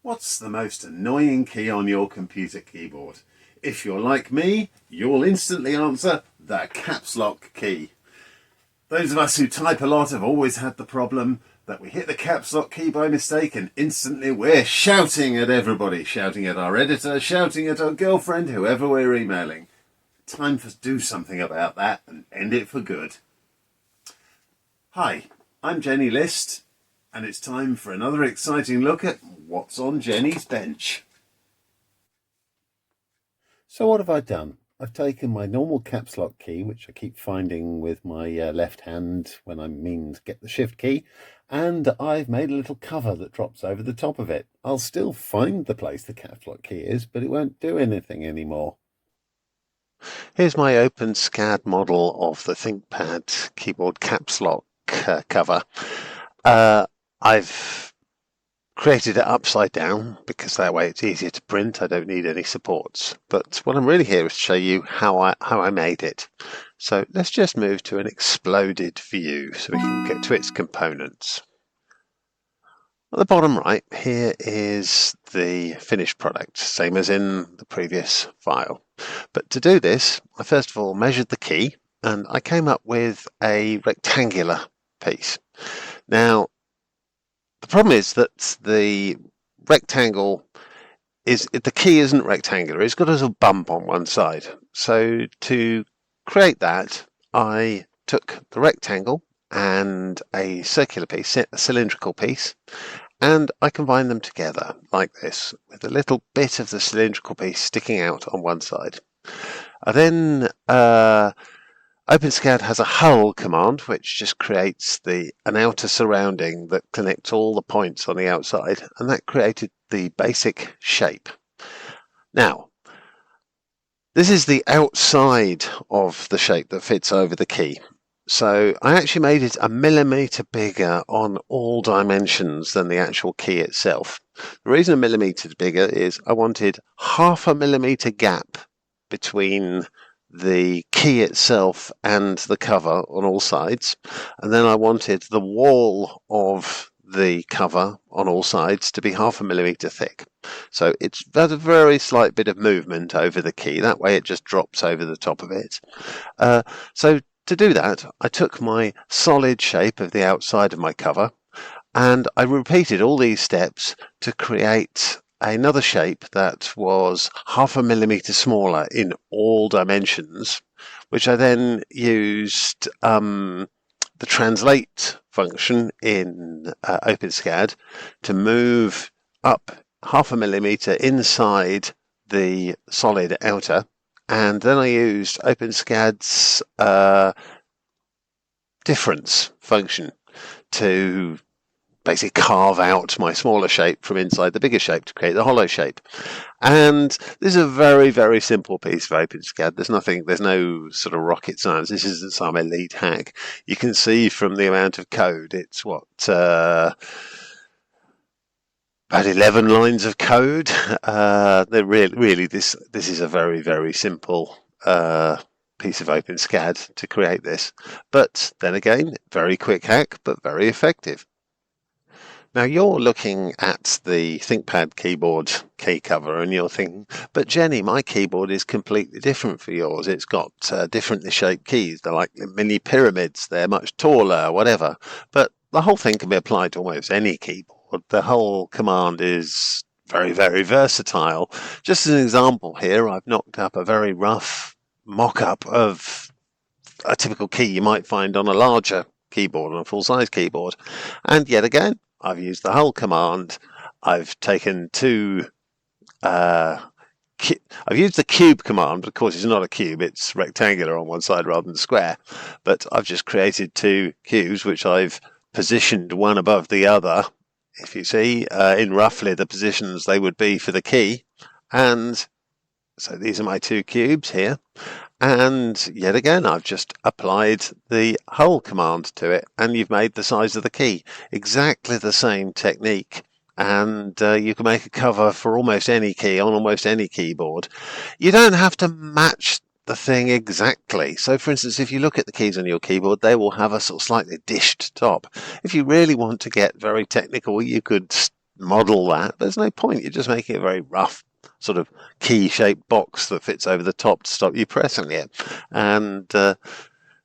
What's the most annoying key on your computer keyboard? If you're like me, you'll instantly answer the caps lock key. Those of us who type a lot have always had the problem that we hit the caps lock key by mistake and instantly we're shouting at everybody, shouting at our editor, shouting at our girlfriend, whoever we're emailing. Time to do something about that and end it for good. Hi, I'm Jenny List, and it's time for another exciting look at what's on Jenny's bench. So what have I done? I've taken my normal caps lock key, which I keep finding with my left hand when I mean to get the shift key, and I've made a little cover that drops over the top of it. I'll still find the place the caps lock key is, but it won't do anything anymore. Here's my OpenSCAD model of the Thinkpad keyboard caps lock cover. I've created it upside down because that way it's easier to print. I don't need any supports. But what I'm really here is to show you how I made it. So let's just move to an exploded view so we can get to its components. At the bottom right, here is the finished product, same as in the previous file. But to do this, I first of all measured the key and I came up with a rectangular piece. Now, the problem is that the rectangle the key isn't rectangular, it's got a little bump on one side. So to create that, I took the rectangle and a circular piece, a cylindrical piece, and I combined them together like this, with a little bit of the cylindrical piece sticking out on one side. I then OpenSCAD has a hull command which just creates an outer surrounding that connects all the points on the outside, and that created the basic shape. Now, this is the outside of the shape that fits over the key. So I actually made it 1 millimeter bigger on all dimensions than the actual key itself. The reason 1 millimeter bigger is I wanted 0.5 millimeter gap between the key itself and the cover on all sides, and then I wanted the wall of the cover on all sides to be 0.5 millimeter thick. So it's got a very slight bit of movement over the key, that way it just drops over the top of it. So to do that, I took my solid shape of the outside of my cover and I repeated all these steps to create another shape that was 0.5 millimeter smaller in all dimensions, which I then used the translate function in OpenSCAD to move up 0.5 millimeter inside the solid outer, and then I used OpenSCAD's difference function to basically carve out my smaller shape from inside the bigger shape to create the hollow shape. And this is a very, very simple piece of OpenSCAD. There's no sort of rocket science. This isn't some elite hack. You can see from the amount of code, it's about 11 lines of code. This is a very, very simple piece of OpenSCAD to create this. But then again, very quick hack, but very effective. Now you're looking at the Thinkpad keyboard key cover and you're thinking, but Jenny, my keyboard is completely different for yours. It's got differently shaped keys. They're like mini pyramids. They're much taller, whatever. But the whole thing can be applied to almost any keyboard. The whole command is very, very versatile. Just as an example here, I've knocked up a very rough mock-up of a typical key you might find on a larger keyboard, on a full-size keyboard. And yet again, I've used the hull command. I've taken I've used the cube command, but of course it's not a cube, it's rectangular on one side rather than square. But I've just created 2 cubes, which I've positioned one above the other, if you see, in roughly the positions they would be for the key. And so these are my 2 cubes here. And yet again, I've just applied the hull command to it, and you've made the size of the key. Exactly the same technique. And you can make a cover for almost any key on almost any keyboard. You don't have to match the thing exactly. So for instance, if you look at the keys on your keyboard, they will have a sort of slightly dished top. If you really want to get very technical, you could model that, there's no point. You're just making a very rough sort of key-shaped box that fits over the top to stop you pressing it. And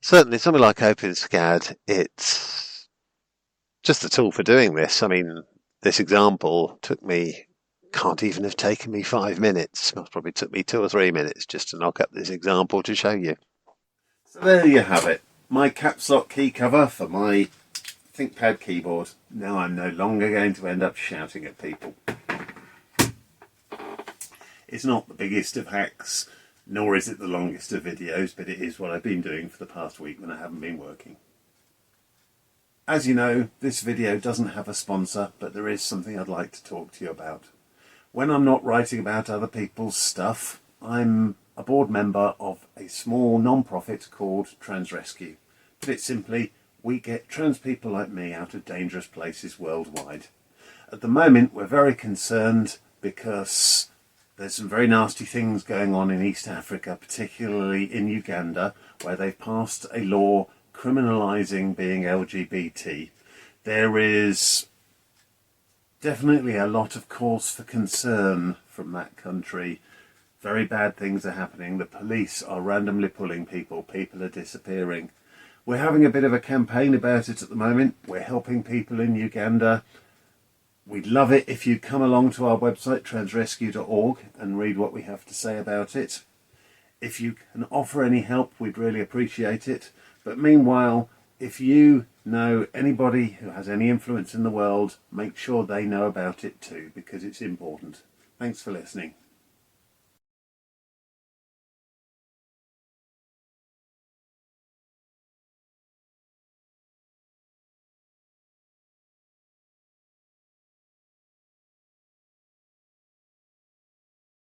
certainly something like OpenSCAD, it's just a tool for doing this. I mean, this example can't even have taken me 5 minutes. It probably took me 2 or 3 minutes just to knock up this example to show you. So there you have it. My caps lock key cover for my Thinkpad keyboard. Now I'm no longer going to end up shouting at people. It's not the biggest of hacks, nor is it the longest of videos, but it is what I've been doing for the past week when I haven't been working. As you know, this video doesn't have a sponsor, but there is something I'd like to talk to you about. When I'm not writing about other people's stuff, I'm a board member of a small non-profit called Trans Rescue. Put it simply, we get trans people like me out of dangerous places worldwide. At the moment, we're very concerned because there's some very nasty things going on in East Africa, particularly in Uganda, where they've passed a law criminalising being LGBT. There is definitely a lot of cause for concern from that country. Very bad things are happening. The police are randomly pulling people. People are disappearing. We're having a bit of a campaign about it at the moment. We're helping people in Uganda. We'd love it if you come along to our website, transrescue.org, and read what we have to say about it. If you can offer any help, we'd really appreciate it. But meanwhile, if you know anybody who has any influence in the world, make sure they know about it too, because it's important. Thanks for listening.